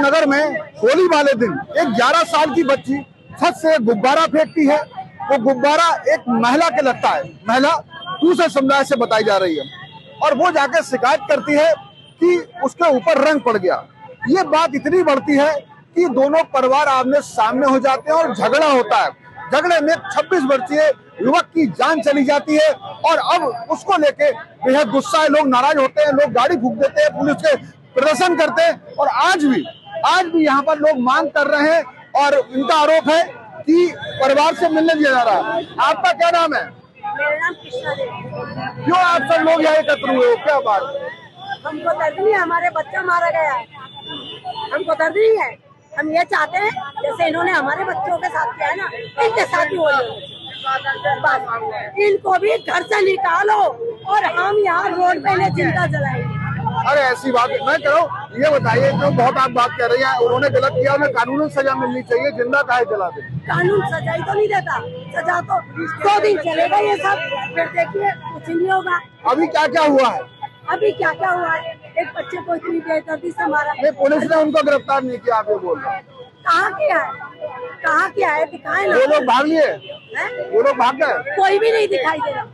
नगर में होली वाले दिन एक 11 साल की बच्ची छत से गुब्बारा फेंकती है। वो गुब्बारा एक महिला के लगता है, महिला दूसरे समुदाय से बताई जा रही है, और वो जाकर शिकायत करती है कि उसके ऊपर रंग पड़ गया। ये बात इतनी बढ़ती है कि दोनों परिवार आमने सामने हो जाते हैं और झगड़ा होता है। झगड़े में 26 वर्षीय युवक की जान चली जाती है, और अब उसको लेके बेहद गुस्सा है, लोग नाराज होते हैं, लोग गाड़ी फूंक देते हैं, पुलिस के प्रदर्शन करते हैं। और आज भी यहाँ पर लोग मांग कर रहे हैं, और इनका आरोप है कि परिवार से मिलने दिया जा रहा है। आपका क्या नाम है? मेरा नाम कृष्णा देवी। क्यों आप सब लोग यहाँ एकत्र हुए हो, क्या बात? हमको दर्द नहीं है, हमारे बच्चा मारा गया है, हमको दर्द नहीं है। हम ये चाहते हैं जैसे इन्होंने हमारे बच्चों के साथ किया है ना, इनके साथ भी हो बस इनको भी घर से निकालो और हम यहाँ रोड पे इन्हें जिंदा जलाएंगे। अरे ऐसी बात मैं कह रहा हूँ, ये बताइए जो बहुत आप बात कर रही हैं, उन्होंने गलत किया, उन्हें कानूनी सजा मिलनी चाहिए, जिंदा काहे जला दे? कानून सजा ही तो नहीं देता, सजा तो 2 दिन चलेगा ये सब, फिर देखिए कुछ नहीं होगा। अभी क्या क्या हुआ है? अभी क्या क्या हुआ है, एक बच्चे को इतनी बेदर्दी से मारा। नहीं, पुलिस ने उनको गिरफ्तार नहीं किया, आप ये बोल रहे हैं। कहाँ किया है, कहाँ किया है, दिखाए ना। वो लोग भाग लिए, वो लोग भाग गए, कोई भी नहीं दिखाई दे रहा,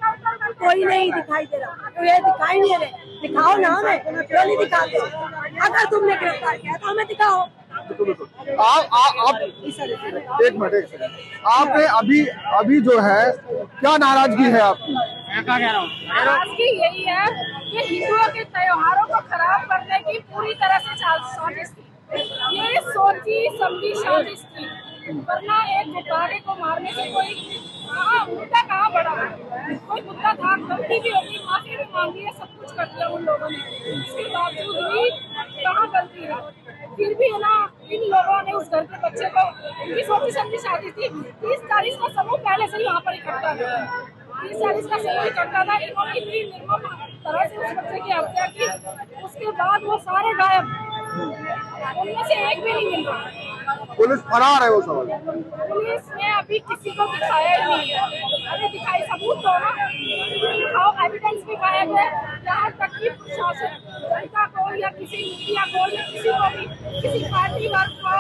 कोई नहीं दिखाई दे रहा, तो ये दिखाई नहीं दे, दिखाओ ना हमें, क्यों नहीं दिखाते? अगर तुमने गिरफ्तार किया तो हमें दिखाओ। आप एक मिनट, आपने अभी जो है क्या नाराजगी है आपकी? नाराजगी यही है कि हिंदुओं के त्योहारों को खराब करने की पूरी तरह से साजिश थी। ये सोची समझी साजिश थी, वरना एक गुब्बारे को मारने से कोई मुद्दा कहाँ बढ़ा है। कोई मुद्दा था, गलती भी होगी, माफी भी मांगी है, सब कुछ कर दिया उन लोगों ने, इसके बावजूद भी कहाँ गलती है। फिर भी है ना, इन लोगों ने उस घर के बच्चे को, उनकी सोची समझी शादी थी, 30-40 का समूह पहले से ही वहाँ पर इकट्ठा था, 30-40 का समूह इकट्ठा था। इन्होंने इतनी निर्मम तरह से उस बच्चे की हत्या की, उसके बाद वो सारे गायब, उनमें से एक भी नहीं मिल रहा। पुलिस फरार है वो समझ? पुलिस ने अभी किसी को दिखाया ही नहीं है। अरे दिखाई सबूत दो ना, दिखाओ, एविडेंस भी गायब है। यहाँ तक कि प्रशासन, जनता को या किसी मीडिया को या किसी को भी, किसी पार्टी वर्ग को,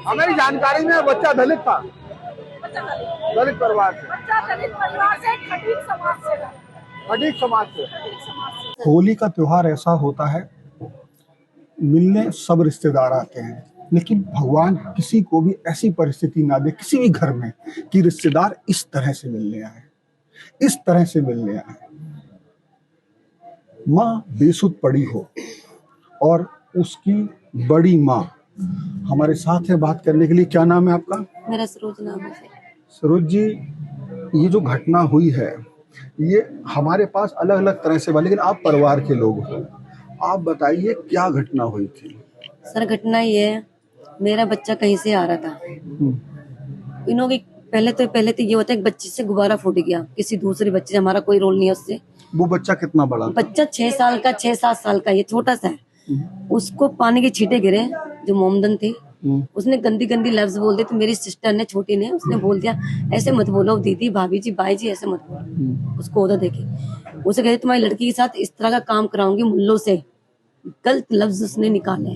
हमारी जानकारी में बच्चा दलित था, दलित परिवार से, बच्चा दलित परिवार से, खटीक समाज से, खटीक समाज से। होली का त्योहार ऐसा होता है, मिलने सब रिश्तेदार आते हैं, लेकिन भगवान किसी को भी ऐसी परिस्थिति ना दे किसी भी घर में कि रिश्तेदार इस तरह से मिलने आए, इस तरह से मिलने आए। माँ बेसुध पड़ी हो और उसकी बड़ी माँ हमारे साथ है बात करने के लिए। क्या नाम है आपका? मेरा सरोज नाम है। सरोज जी, ये जो घटना हुई है ये हमारे पास अलग अलग तरह से हुआ, लेकिन आप परिवार के लोग हो, आप बताइए क्या घटना हुई थी? सर घटना ये है, मेरा बच्चा कहीं से आ रहा था, इन्हों की पहले तो ये होता है, एक बच्चे से गुब्बारा फूट गया, किसी दूसरे बच्चे से, हमारा कोई रोल नहीं है उससे। वो बच्चा कितना बड़ा था? बच्चा 6 साल का, 6-7 साल का, ये छोटा सा है। उसको पानी के छींटे गिरे, जो मोमदन थे, उसने गंदी गंदी लफ्ज बोल दिए। तो मेरी सिस्टर ने, छोटी ने, उसने बोल दिया ऐसे मत बोलो दीदी, भाभी जी, भाई जी, ऐसे मत बोलो। उसको उधर देखे, उसे कहे तुम्हारी लड़की के साथ इस तरह का काम कराऊंगी मुल्लों से, गलत लफ्ज उसने निकाले।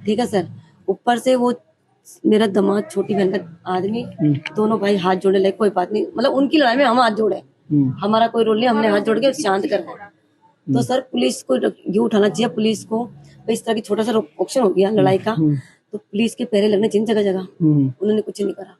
ठीक है सर। ऊपर से वो मेरा दामाद, छोटी बहन का आदमी, दोनों भाई हाथ जोड़ने लगे। कोई बात नहीं, मतलब उनकी लड़ाई में हम हाथ जोड़े, हमारा कोई रोल नहीं, हमने हाथ जोड़ के शांत करना। तो सर पुलिस को ये उठाना चाहिए, पुलिस को इस तरह की छोटा सा ऑप्शन हो गया लड़ाई का, तो पुलिस के पहरे लगने चाहिए जगह जगह, उन्होंने कुछ नहीं करा।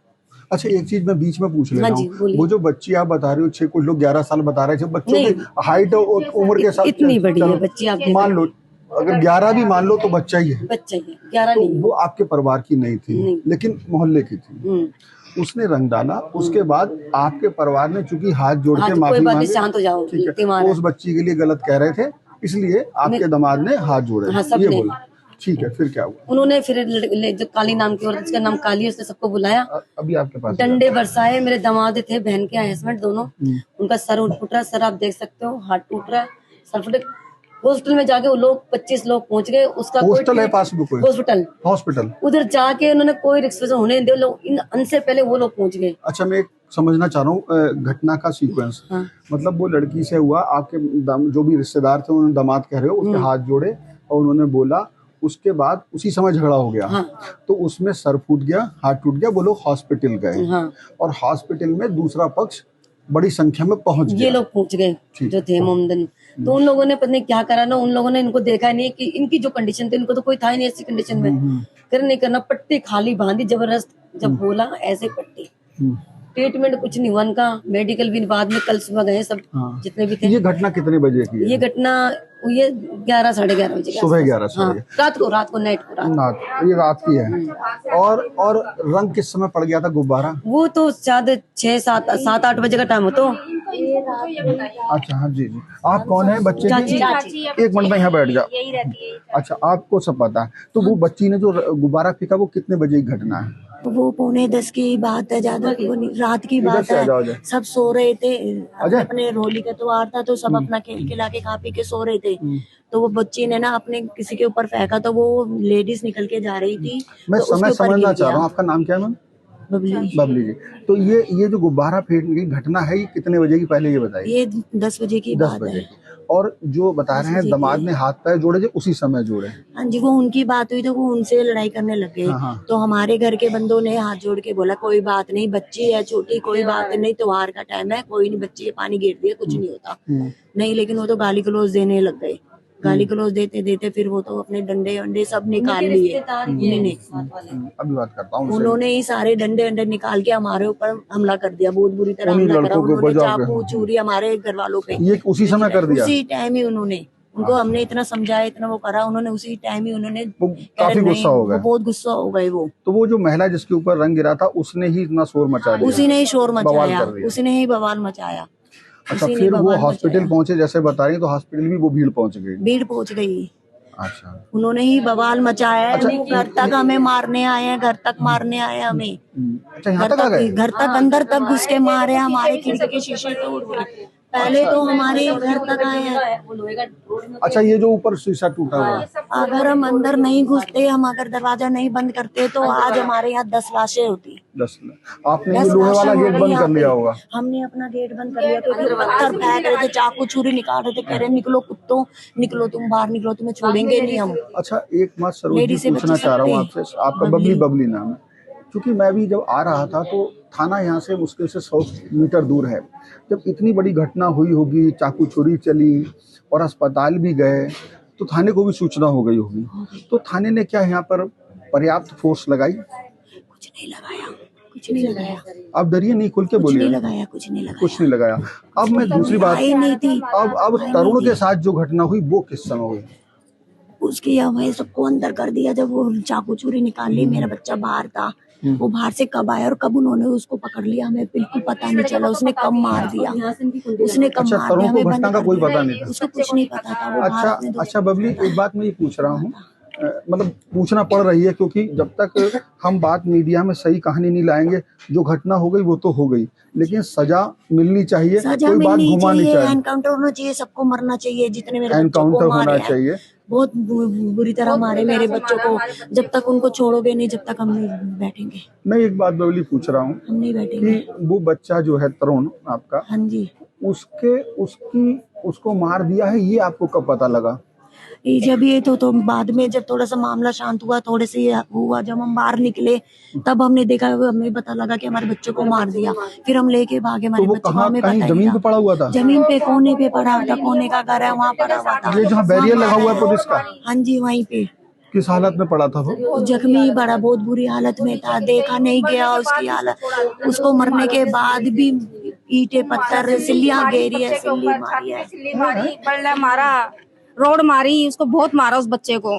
अच्छा, एक चीज मैं बीच में पूछ लेता हूँ, जी, वो जो बच्ची आप बता रहे हो, 6 कुछ लोग 11 साल बता रहे थे, बच्चों की हाइट और उम्र के साथ इतनी बड़ी है बच्ची, आप मान लो अगर 11 भी मान लो तो बच्चा ही है, बच्चा ही है। 11 नहीं, वो आपके परिवार की नहीं थी, लेकिन मोहल्ले की थी। उसने रंग डाला, उसके बाद आपके परिवार ने चूंकि हाथ जोड़ के माफी मांगी, शांत हो जाओ, ठीक है, उस बच्ची के लिए गलत कह रहे थे, इसलिए आपके दामाद ने हाथ जोड़े, ये बोला। ठीक है, फिर क्या हुआ? उन्होंने फिर जो काली नाम की औरत, जिसका नाम काली है, उसने सबको बुलाया, अभी आपके पास डंडे बरसाए। मेरे दामाद थे, बहन के हस्बैंड दोनों, उनका सर फुट रहा, सर आप देख सकते हो, हाथ टूट रहा है, सर फुटे। हॉस्पिटल में जाके वो लोग 25 लोग पहुंच गए। उसका हॉस्टल है पास में, कोई हॉस्पिटल, उधर जाके उन्होंने कोई रिक्वेस्ट होने दे, लोग इनसे पहले वो लोग पहुंच गए। अच्छा, मैं समझना चाह रहा हूँ घटना का सीक्वेंस। मतलब वो लड़की से हुआ, आपके जो भी रिश्तेदार थे, उन्होंने दामाद कह रहे हो, उसके हाथ जोड़े और उन्होंने बोला उसके बाद उसी समय झगड़ा हो गया। हाँ। तो उसमें सर फूट गया, हाथ टूट गया, वो लोग हॉस्पिटल गए। हाँ। और हॉस्पिटल में दूसरा पक्ष बड़ी संख्या में पहुंच ये गया। लोग पहुंच गए ठीक। जो थे मोमदन। तो उन लोगों ने पता नहीं क्या करा ना, उन लोगों ने इनको देखा नहीं कि इनकी जो कंडीशन थी, इनको तो कोई था ही नहीं ऐसी कंडीशन में। नहीं करना, पट्टी खाली बांधी जबरदस्त, जब बोला ऐसे पट्टी। ट्रीटमेंट कुछ नहीं हुआ उनका, मेडिकल भी बाद में कल सुबह गए सब। हाँ। जितने भी थे। ये घटना कितने बजे की है? ये घटना ये 11 साढ़े 11 बजे के सुबह आसपास। 11 साढ़े 11। रात को नाइट को रात। ये रात की है। और रंग किस समय पड़ गया था गुब्बारा? वो तो शायद 6-7-8 बजे का टाइम हो तो। अच्छा हाँ जी। आप कौन है बच्चे की? चाची। एक मिनट में यहाँ बैठ जाओ। अच्छा, आपको सब पता है। तो वो बच्ची ने जो गुब्बारा फेंका वो कितने बजे की घटना है? वो 9:45 की बात है, ज्यादा रात की बात है। सब सो रहे थे, अपने होली का त्योहार था तो सब अपना खेल खिला के खा पी के सो रहे थे। तो वो बच्ची ने ना अपने किसी के ऊपर फेंका, तो वो लेडीज निकल के जा रही थी। मैं तो समय समझना चाह रहा हूँ, आपका नाम क्या है मैम? बबली जी। तो ये जो गुब्बारा फेंकने की घटना है, ये कितने बजे की, पहले ये बताइए। ये 10 बजे की 10 बात बजे है। और जो बता रहे हैं दामाद ने हाथ पैर जोड़े थे उसी समय जोड़े? हाँ जी, वो उनकी बात हुई तो वो उनसे लड़ाई करने लग गए। हाँ। तो हमारे घर के बंदों ने हाथ जोड़ के बोला कोई बात नहीं, बच्ची है छोटी, कोई बात नहीं, त्योहार का टाइम है, कोई नहीं, बच्ची के पानी गिर दिया, कुछ नहीं होता। नहीं, लेकिन वो तो गाली गलौज देने लग गए। गाली गलौज देते देते फिर वो तो अपने डंडे वंडे सब निकाल लिए उन्होंने। अभी बात करता हूँ। उन्होंने ही सारे डंडे वंडे निकाल के हमारे ऊपर हमला कर दिया, बहुत बुरी तरह हमला करा। उन्होंने चाकू छुरी हमारे घर वालों पे ये उसी समय कर दिया? उसी टाइम ही उन्होंने, उनको हमने इतना समझाया, इतना वो करा, उन्होंने उसी टाइम ही उन्होंने काफी गुस्सा हो गए। बहुत गुस्सा हो गए वो। तो वो जो महिला जिसके ऊपर रंग गिरा था उसने ही इतना शोर मचा दिया? उसी ने ही शोर मचाया, उसने ही बवाल मचाया। अच्छा, फिर वो हॉस्पिटल पहुंचे जैसे बता रही, तो हॉस्पिटल भी वो भीड़ पहुंच गई? भीड़ पहुंच गई। अच्छा, उन्होंने ही बवाल मचाया है। घर तक हमें मारने आए हैं, घर तक मारने आए हैं हमें। अच्छा, यहाँ तक आ गए? घर तक अंदर तक घुस के मारे, हमारे खिड़की के शीशे तोड़ दिए। पहले तो हमारे घर तक आए हैं। अच्छा, ये जो ऊपर शीशा टूटा हुआ, अगर हम अंदर नहीं घुसते, हम अगर दरवाजा नहीं बंद करते तो आज हमारे यहाँ 10 लाशें होती। 10 आपने ये लोहे वाला गेट बंद कर लिया होगा? हमने अपना गेट बंद कर लिया, क्योंकि पत्थर फेंक रहे थे, चाकू छुरी निकाल रहे थे, कह रहे निकलो कुत्तों, निकलो तुम बाहर निकलो, तुम्हें छोड़ेंगे नहीं हम। अच्छा, एक बात सरोज जी पूछना चाह रहा हूँ आपसे, आपका बबली नाम है। क्योंकि मैं भी जब आ रहा था तो थाना यहाँ से मुश्किल से 100 मीटर दूर है। जब इतनी बड़ी घटना हुई होगी, चाकू छुरी चली और अस्पताल भी गए, तो थाने को भी सूचना हो गई होगी। तो थाने ने क्या यहाँ पर पर्याप्त फोर्स लगाई? कुछ नहीं लगाया, कुछ नहीं लगाया। आप डरिए नहीं, खुल के बोलिए। कुछ नहीं लगाया, कुछ नहीं लगाया, कुछ नहीं लगाया। अब मैं दूसरी बात, नहीं थी। अब तरुण के साथ जो घटना हुई वो किस समय हुई? उसकी हमें सबको अंदर कर दिया जब वो चाकू छुरी निकाल ली। मेरा बच्चा बाहर था, वो बाहर से कब आया और कब उन्होंने उसको पकड़ लिया हमें बिल्कुल पता नहीं चला। उसने कब मार दिया, उसने कब मार दिया, तरुण को घटना का कोई पता नहीं था? उसको कुछ नहीं पता था। अच्छा बबली, एक बात मैं ये पूछ रहा हूँ, मतलब पूछना पड़ रही है, क्योंकि जब तक हम बात मीडिया में सही कहानी नहीं लाएंगे, जो घटना हो गई वो तो हो गई, लेकिन सजा मिलनी चाहिए, कोई बात घुमा नहीं चाहिए। एनकाउंटर होना चाहिए, सबको मरना चाहिए, जितने मेरे एनकाउंटर होना चाहिए। बहुत बुरी तरह मारे मेरे बच्चों को। जब तक उनको छोड़ोगे नहीं, जब तक हम नहीं बैठेंगे। मैं एक बात बबली पूछ रहा हूँ, हम नहीं बैठेंगे कि वो बच्चा जो है तरुण आपका, हाँ जी, उसको मार दिया है, ये आपको कब पता लगा? जब ये तो बाद में जब थोड़ा सा मामला शांत हुआ, थोड़े से हुआ, जब हम बाहर निकले तब हमने देखा, हमें पता लगा कि हमारे बच्चों को मार दिया। फिर हम लेके भागे हमारे बच्चों को। हमें कहीं जमीन पे पड़ा हुआ था? जमीन पे कोने पे पड़ा हुआ था, कोने का घर है वहाँ पड़ा हुआ था। ये जहाँ बैरियर लगा हुआ है पुलिस का? हाँ जी, वहीं पे। किस हालत में पड़ा था वो? जख्मी बड़ा, बहुत बुरी हालत में था, देखा नहीं गया उसकी हालत। उसको मरने के बाद भी ईंटें पत्थर सिल्लियाँ घेरी है, सिल्ली मारी है, मारा, रोड मारी, उसको बहुत मारा उस बच्चे को,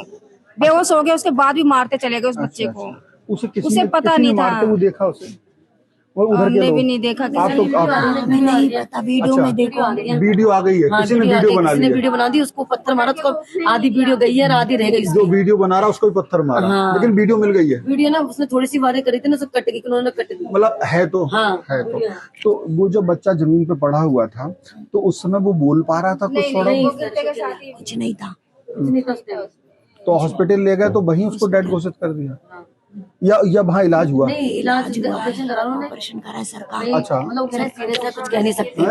बेहोश हो गया, उसके बाद भी मारते चले गए उस बच्चे को। उसे पता नहीं था, मारते हुए देखा उसे? हमने भी नहीं देखा। हमें नहीं पता, वीडियो में देखो। वीडियो आ गई है, किसी ने वीडियो बना दी, उसको पत्थर मारा, उसको आधी वीडियो गई है, आधी रह गई। जो वीडियो बना रहा उसको भी पत्थर मारा, लेकिन वीडियो मिल गई है। वीडियो ना उसने थोड़ी सी बातें करी थी ना, सब कट गई, उन्होंने कट दी। मतलब है तो वो जब बच्चा जमीन पे पड़ा हुआ था तो उस समय वो बोल पा रहा था कुछ? थोड़ा कुछ नहीं था। तो हॉस्पिटल ले गए तो वहीं उसको डेड घोषित कर दिया। या वहाँ इलाज हुआ? नहीं, इलाज ऑपरेशन करा उन्होंने। ऑपरेशन करा है सरकार। अच्छा, मतलब वो कह रहे सीरियस है, कुछ कह नहीं सकते,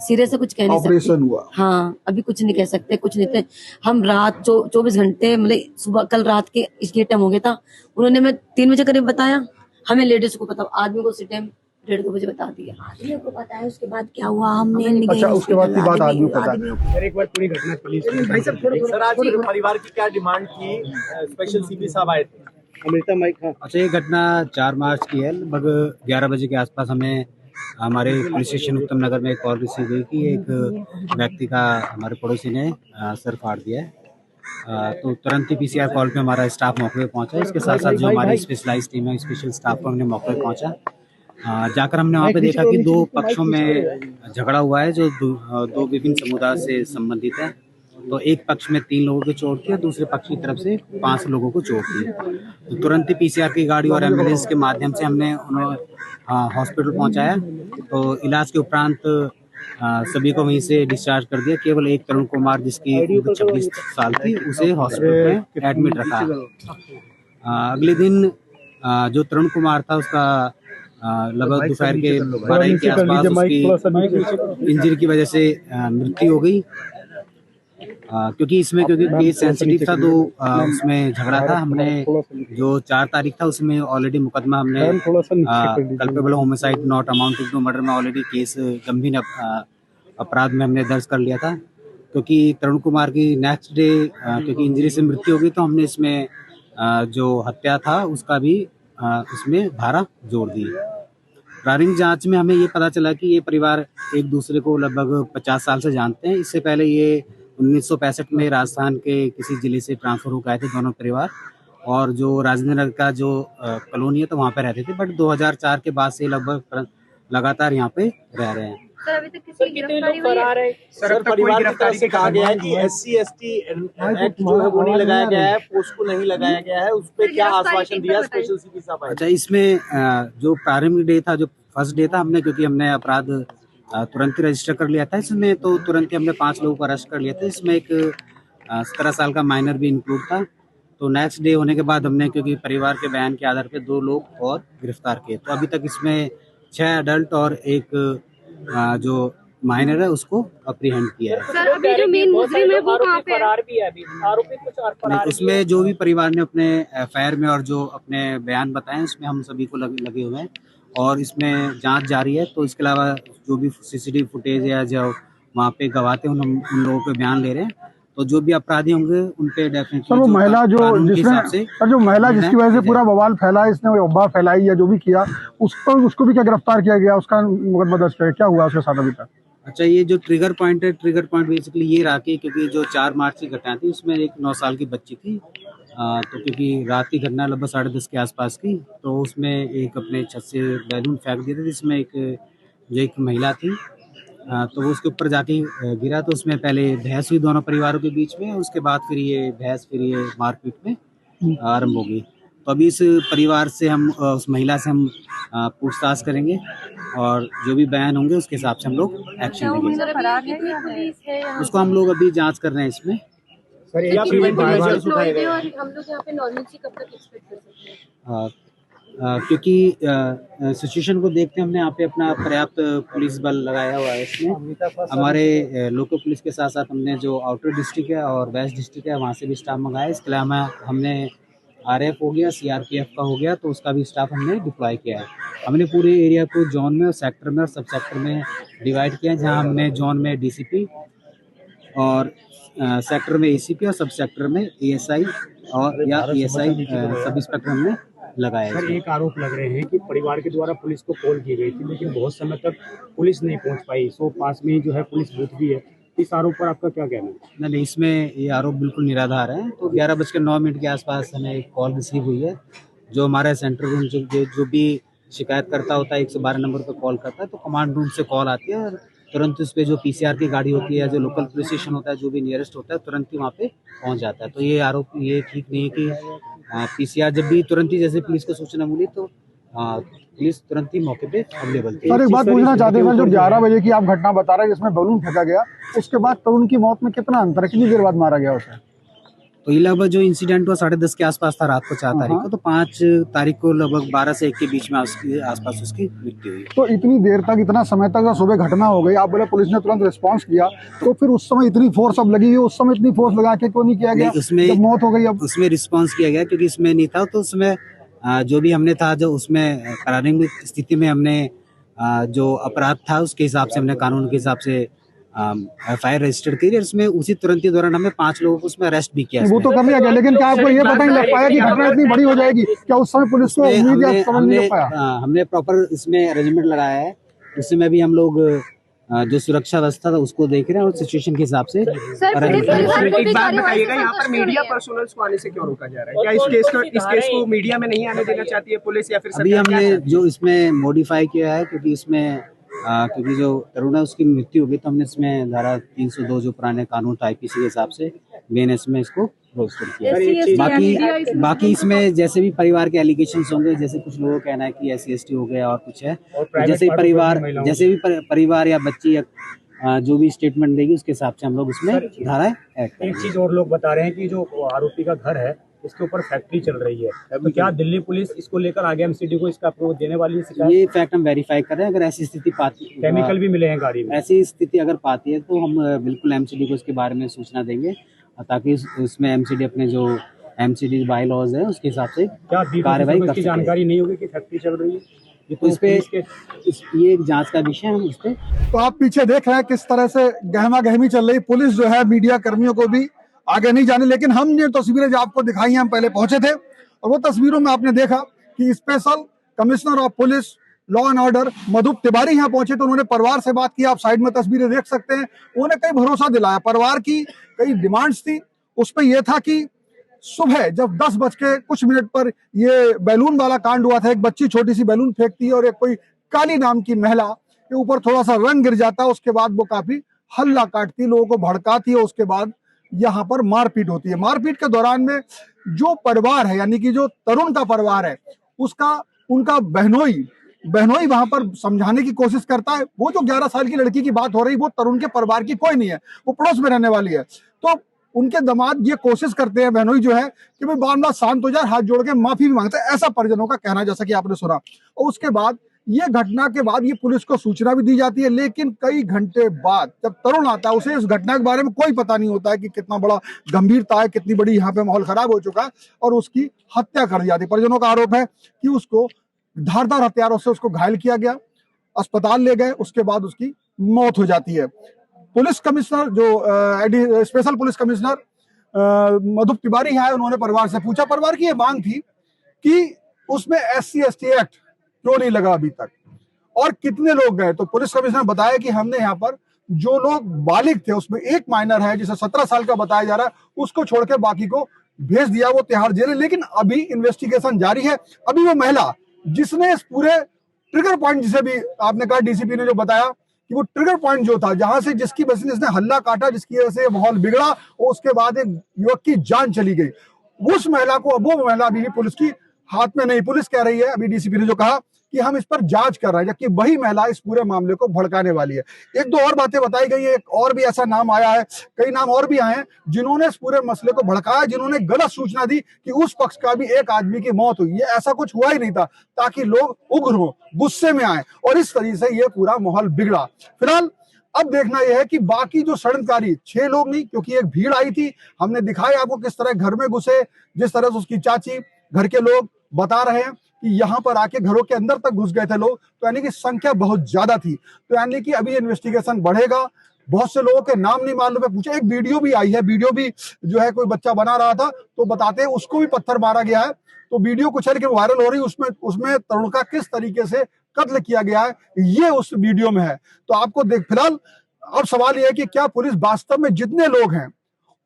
सिरे से कुछ कह नहीं सकते। ऑपरेशन हुआ? हाँ, अभी कुछ नहीं कह सकते, कुछ नहीं थे। हम रात 24 घंटे मतलब सुबह कल रात के इसलिए टाइम हो गया था, उन्होंने मैं 3 बजे करीब बताया, हमें लेडीज को पता, आदमी को उसी टाइम 1:30 बजे बता दिया। आदमी को पता है, उसके बाद क्या हुआ हमने नहीं अच्छा, उसके बाद की बात आदमी को पता है। सर एक बार पूरी घटना पुलिस सर आज परिवार की क्या डिमांड की? स्पेशल सीपी साहब आए थे। अमृता माइक। हाँ, अच्छा, ये घटना 4 मार्च की है। लगभग 11 बजे के आसपास हमें हमारे पुलिस स्टेशन उत्तम नगर में एक कॉल रिसीव हुई कि एक व्यक्ति का हमारे पड़ोसी ने सर फाड़ दिया है। तो तुरंत ही पीसीआर कॉल पे हमारा स्टाफ मौके पे पहुंचा। इसके साथ साथ जो हमारी स्पेशलाइज टीम है, स्पेशल स्टाफ को हमने मौके पे पहुंचा। जाकर हमने वहाँ पे देखा कि 2 पक्षों में झगड़ा हुआ है जो दो विभिन्न समुदाय से संबंधित है। तो एक पक्ष में 3 लोगों की चोट थी और दूसरे पक्ष की तरफ से 5 लोगों को चोट थी। तो तुरंत ही पीसीआर की गाड़ी और एम्बुलेंस के माध्यम से हमने उन्हें हॉस्पिटल पहुंचाया। तो इलाज के उपरांत सभी को वहीं से डिस्चार्ज कर दिया। केवल एक तरुण कुमार जिसकी उम्र 26 साल थी, उसे हॉस्पिटल में एडमिट रखा। अगले दिन जो तरुण कुमार था उसका लगभग दोपहर के 12 के आसपास उसकी इंजरी की वजह से मृत्यु हो गई। क्योंकि केस सेंसिटिव था, तो उसमें झगड़ा था। हमने जो 4 तारीख था उसमें ऑलरेडी मुकदमा हमने culpable homicide not amounting to murder में ऑलरेडी केस गंभीर अपराध में हमने दर्ज कर लिया था। क्योंकि तरुण कुमार की नेक्स्ट डे क्योंकि इंजरी से मृत्यु हो गई, तो हमने इसमें जो हत्या था उसका भी इसमेमें धारा जोड़ दी। प्रारंभिक जांच में हमें ये पता चला कि ये परिवार एक दूसरे को लगभग 50 साल से जानते हैं। इससे पहले ये 1965 में राजस्थान के किसी जिले से ट्रांसफर होकर आए थे दोनों परिवार, और जो राजेंद्र नगर का जो कॉलोनी है तो वहाँ पे रहते थे। बट 2004 के बाद से लगभग लगातार यहाँ पे रह रहे हैं। सर अभी तक किसी की गिरफ्तारी हुई है? सर परिवार की तरफ से कहा गया है कि SC/ST एक्ट जो है वो नहीं लगाया गया है, पोस्को नहीं लगाया गया है, उस पर क्या आश्वासन दिया स्पेशल सीपी साहब? अच्छा, इसमें जो प्रारंभिक डे था, जो फर्स्ट डे था, हमने अपराध तुरंत ही रजिस्टर कर लिया था इसमें। तो तुरंत ही हमने 5 लोगों को अरेस्ट कर लिया था। इसमें एक 17 साल का माइनर भी इंक्लूड था। तो नेक्स्ट डे होने के बाद हमने, क्योंकि परिवार के बयान के आधार पे 2 लोग और गिरफ्तार किए। तो अभी तक इसमें 6 अडल्ट और एक जो माइनर है उसको अप्रीहेंड किया है। सर अभी जो मेन मुजरिम है वो कहाँ पे फरार भी है? अभी आरोपी कुछ और फरार? उसमें जो भी परिवार ने अपने एफआईआर में और जो अपने बयान बताए उसमें हम सभी को लगे हुए हैं और इसमें जांच जारी है। तो इसके अलावा जो भी सीसीटीवी फुटेज या जो वहाँ पे गवाह थे उन लोगों पे बयान ले रहे हैं। तो जो भी अपराधी होंगे उन पे डेफिनेटली सर वो महिला जो महिला जिसकी वजह से पूरा बवाल फैला, इसने वो अफवाह फैलाई या जो भी किया, उसको भी क्या गिरफ्तार किया गया? उसका मुकदमा दर्ज किया, क्या हुआ उसके साथ अभी तक? अच्छा, ये जो ट्रिगर पॉइंट बेसिकली ये रहा कि क्योंकि जो 4 मार्च की घटना थी उसमें एक 9 साल की बच्ची थी। तो क्योंकि रात की घटना लगभग 10:30 के आसपास की, तो उसमें एक अपने छत से बैलून फेंक दिए थे जिसमें एक महिला थी। तो वो उसके ऊपर जाके गिरा। तो उसमें पहले बहस हुई दोनों परिवारों के बीच में, उसके बाद फिर ये मारपीट में आरंभ हो गई। तो अभी इस परिवार से हम उस महिला से हम पूछताछ करेंगे और जो भी बयान होंगे उसके हिसाब से हम लोग एक्शन लेंगे। उसको हम लोग अभी जांच कर रहे हैं इसमें। सर क्या प्रिवेंटिव मेजर्स उठाए गए? और हम लोग यहाँ पे नॉर्मलसी कब तक एक्सपेक्ट कर सकते हैं? क्योंकि सिचुएशन को देखते हमने यहाँ पे अपना पर्याप्त पुलिस बल लगाया हुआ है। इसमें हमारे लोकल पुलिस के साथ साथ हमने जो आउटर डिस्ट्रिक्ट है और वेस्ट डिस्ट्रिक्ट है वहाँ से भी स्टाफ मंगाया। इसके अलावा हमने RF हो गया, CRPF का हो गया, तो उसका भी स्टाफ हमने डिप्लॉय किया है। हमने पूरे एरिया को जोन में और सेक्टर में और सब सेक्टर में डिवाइड किया है, जहाँ हमने जोन में DCP और सेक्टर में ACP और सब सेक्टर में ASI और या ESI सब इंस्पेक्टर हमने लगाया। सर एक आरोप लग रहे हैं कि परिवार के द्वारा पुलिस को कॉल की गई थी लेकिन बहुत समय तक पुलिस नहीं पहुंच पाई। पास में ही जो है पुलिस बूथ भी है। इस आरोप पर आपका क्या कहना है? नहीं, इसमें ये आरोप बिल्कुल निराधार है। तो 11:09 के आसपास हमें एक कॉल रिसीव हुई है। जो हमारे सेंट्रल रूम जो भी शिकायतकर्ता होता है 112 नंबर पर कॉल करता है, तो कमांड रूम से कॉल आती है और तुरंत उस पर जो PCR की गाड़ी होती है या जो लोकल पुलिस स्टेशन होता है जो भी नियरेस्ट होता है तुरंत ही वहाँ पे पहुँच जाता है। तो ये आरोप ये ठीक नहीं है कि PCR जब भी तुरंत ही जैसे पुलिस को सूचना मिली तो पुलिस तुरंत ही मौके पे अवेलेबल थी। सर एक बात पूछना चाहते हैं, जो 11 बजे की आप घटना बता रहे हैं जिसमें बलून फेंका गया, उसके बाद तरुण की मौत में कितना अंतर है? कितनी देर बाद मारा गया उसे? तो ये लगभग जो इंसिडेंट हुआ 10:30 के आसपास था रात को 4 तारीख को, तो 5 तारीख को लगभग 12 से 1 के बीच में उसके आसपास उसकी मृत्यु हुई। तो इतनी देर तक, इतना समय तक जब सुबह घटना हो गई, आप बोले पुलिस ने तुरंत रिस्पांस किया, तो फिर उस समय इतनी फोर्स अब लगी हुई, उस समय इतनी फोर्स लगा के क्यों नहीं किया गया? उसमें जब मौत हो गई अब उसमें रिस्पांस किया गया क्योंकि इसमें नहीं था, तो उसमें जो भी हमने था, जो उसमें प्रारंभिक स्थिति में हमने जो अपराध था उसके हिसाब से हमने कानून के हिसाब से FIR रजिस्टर की, उसमें उसी तुरंत ही दौरान हमने 5 लोगों को उसमें अरेस्ट भी किया। वो तो कर लिया गया, लेकिन क्या आपको ये पता नहीं लग पाया कि घटना इतनी बड़ी हो जाएगी? क्या उस समय पुलिस को उम्मीद या समझ नहीं लग पाया? हमने प्रॉपर इसमें अरेंजमेंट लगाया है, उसमें भी हम लोग जो सुरक्षा व्यवस्था था उसको देख रहे हैं और सिचुएशन के हिसाब से। एक बात बताइएगा, यहाँ पर मीडिया पर्सनल्स को आने से क्यों रोका जा रहा है? क्या इस केस को मीडिया में नहीं आने देना चाहती है पुलिस या फिर अभी हमने जो इसमें मॉडिफाई किया है, क्योंकि इसमें क्योंकि जो तरुण है उसकी मृत्यु हो गई, तो हमने इसमें धारा 302 जो पुराने कानून था IPC के हिसाब से BNS में इसको रजिस्टर किया। बाकी इसमें जैसे भी परिवार के एलिगेशंस होंगे, जैसे कुछ लोगों का कहना है कि SC/ST हो गया और कुछ है, जैसे भी परिवार या बच्ची या जो भी स्टेटमेंट देगी उसके हिसाब से हम लोग उसमें धाराएं ऐड करेंगे। एक चीज और लोग बता रहे हैं कि जो आरोपी का घर है इसके ऊपर फैक्ट्री चल रही है, तो क्या दिल्ली पुलिस इसको लेकर आगे MCD को इसका अप्रूव देने वाली है? ये फैक्ट हम वेरीफाई कर रहे हैं। अगर ऐसी स्थिति पाती, केमिकल भी मिले हैं गाड़ी में, ऐसी स्थिति अगर पाती है तो हम बिल्कुल MCD को इसके बारे में सूचना देंगे, ताकि उसमें MCD अपने जो MCD बाय लॉज है उसके हिसाब से कार्रवाई कर सके। जानकारी नहीं होगी कि फैक्ट्री चल रही है, तो इस पे ये एक जांच का विषय है, हम उस पे। तो आप पीछे देख रहे हैं किस तरह से गहमा गहमी चल रही। पुलिस जो है मीडिया कर्मियों को भी आगे नहीं जाने, लेकिन हमने तस्वीरें जो आपको दिखाई हैं, हम पहले पहुंचे थे और वो तस्वीरों में आपने देखा कि special commissioner of police law and order Madhup Tiwari यहाँ पहुंचे, तो उन्होंने परिवार से बात की। आप साइड में तस्वीरें देख सकते हैं। उन्होंने कई भरोसा दिलाया, परिवार की कई डिमांड्स थी, उस पर यह था कि सुबह जब 10:00 पर ये बैलून वाला कांड हुआ था, एक बच्ची छोटी सी बैलून फेंकती है और एक कोई काली नाम की महिला के ऊपर थोड़ा सा रंग गिर जाता है, उसके बाद वो काफी हल्ला काटती, लोगों को भड़काती है, उसके बाद यहाँ पर मारपीट होती है। मारपीट के दौरान में जो परिवार है, यानी कि जो तरुण का परिवार है, उनका बहनोई वहां पर समझाने की कोशिश करता है। वो जो 11 साल की लड़की की बात हो रही, वो तरुण के परिवार की कोई नहीं है, वो पड़ोस में रहने वाली है। तो उनके दामाद ये कोशिश करते हैं, बहनोई जो है, कि भाई बार-बार शांत हो जाए, हाथ जोड़ के माफी भी मांगते हैं, ऐसा परिजनों का कहना, जैसा कि आपने सुना। और उसके बाद ये घटना के बाद ये पुलिस को सूचना भी दी जाती है, लेकिन कई घंटे बाद जब तरुण आता है, उसे इस घटना के बारे में कोई पता नहीं होता है कि कितना बड़ा गंभीरता है, कितनी बड़ी यहाँ पे माहौल खराब हो चुका है, और उसकी हत्या कर दी जाती है। परिजनों का आरोप है कि उसको धारदार हथियारों से उसको घायल किया गया, अस्पताल ले गए, उसके बाद उसकी मौत हो जाती है। पुलिस कमिश्नर जो स्पेशल पुलिस कमिश्नर मधुप तिवारी है, उन्होंने परिवार से पूछा। परिवार की ये मांग थी कि उसमें SC/ST एक्ट क्यों नहीं लगा अभी तक और कितने लोग गए। तो पुलिस कमिश्नर ने बताया कि हमने यहाँ पर जो लोग बालिग थे, उसमें एक माइनर है जिसे 17 साल का बताया जा रहा है, उसको छोड़ के बाकी को भेज दिया, वो तिहाड़ जेल है। लेकिन अभी इन्वेस्टिगेशन जारी है। अभी वो महिला जिसने इस पूरे ट्रिगर पॉइंट, जिसे भी आपने कहा, DCP ने जो बताया कि वो ट्रिगर पॉइंट जो था, जहां से जिसकी वजह से इसने हल्ला काटा, जिसकी वजह से माहौल बिगड़ा और उसके बाद एक युवक की जान चली गई, उस महिला को, अब वो महिला अभी पुलिस की हाथ में नहीं। पुलिस कह रही है, अभी DCP ने जो कहा कि हम इस पर जांच कर रहे हैं, जबकि वही महिला इस पूरे मामले को भड़काने वाली है। एक दो और बातें बताई गई है, एक और भी ऐसा नाम आया है, कई नाम और भी आए हैं जिन्होंने इस पूरे मसले को भड़काया, जिन्होंने गलत सूचना दी कि उस पक्ष का भी एक आदमी की मौत हुई। ये ऐसा कुछ हुआ ही नहीं था, ताकि लोग उग्र हो, गुस्से में आए, और इस तरीके से ये पूरा माहौल बिगड़ा। फिलहाल अब देखना यह है कि बाकी जो षड्यंत्रकारी 6 लोग नहीं, क्योंकि एक भीड़ आई थी, हमने दिखाया आपको किस तरह घर में घुसे, जिस तरह से उसकी चाची, घर के लोग बता रहे हैं कि यहाँ पर आके घरों के अंदर तक घुस गए थे लोग, तो यानी कि संख्या बहुत ज्यादा थी। तो यानी कि अभी इन्वेस्टिगेशन बढ़ेगा। बहुत से लोगों के नाम नहीं मालूम है, पूछे। एक वीडियो भी आई है, वीडियो भी जो है कोई बच्चा बना रहा था, तो बताते हैं उसको भी पत्थर मारा गया है। तो वीडियो कुछ है लेकिन वायरल हो रही, उसमें तरुण का किस तरीके से कत्ल किया गया है, ये उस वीडियो में है। तो आपको देख, फिलहाल अब सवाल यह है कि क्या पुलिस वास्तव में जितने लोग हैं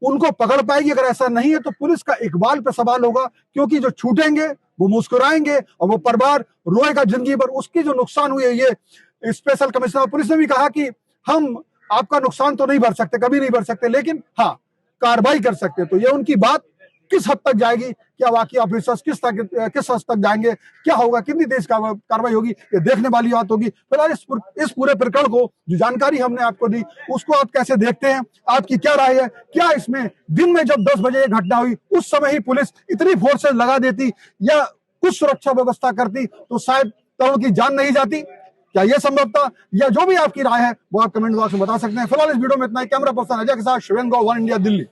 उनको पकड़ पाएगी। अगर ऐसा नहीं है तो पुलिस का इकबाल पे सवाल होगा, क्योंकि जो छूटेंगे वो मुस्कुराएंगे और वो परिवार रोएगा जिंदगी भर। उसकी जो नुकसान हुई है, ये स्पेशल कमिश्नर पुलिस ने भी कहा कि हम आपका नुकसान तो नहीं भर सकते, कभी नहीं भर सकते, लेकिन हाँ कार्रवाई कर सकते। तो ये उनकी बात किस हद तक जाएगी, क्या वाकई ऑफिसर्स किस हद तक जाएंगे, क्या होगा, कितनी तेज कार्रवाई होगी, ये देखने वाली बात होगी। फिलहाल इस पूरे प्रकरण को जो जानकारी हमने आपको दी उसको आप कैसे देखते हैं, आपकी क्या राय है? क्या इसमें दिन में जब 10 बजे ये घटना हुई उस समय ही पुलिस इतनी फोर्सेस लगा देती या कुछ सुरक्षा व्यवस्था करती तो शायद तरुण की जान नहीं जाती? क्या यह संभव था? या जो भी आपकी राय है वो आप कमेंट बॉक्स में बता सकते हैं। फिलहाल इस वीडियो में इतना ही। कैमरा पर्सन अजय के साथ शिवेन गौ, one India, Delhi.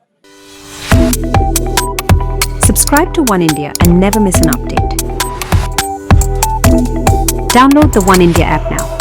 Subscribe to One India and never miss an update. Download the One India app now.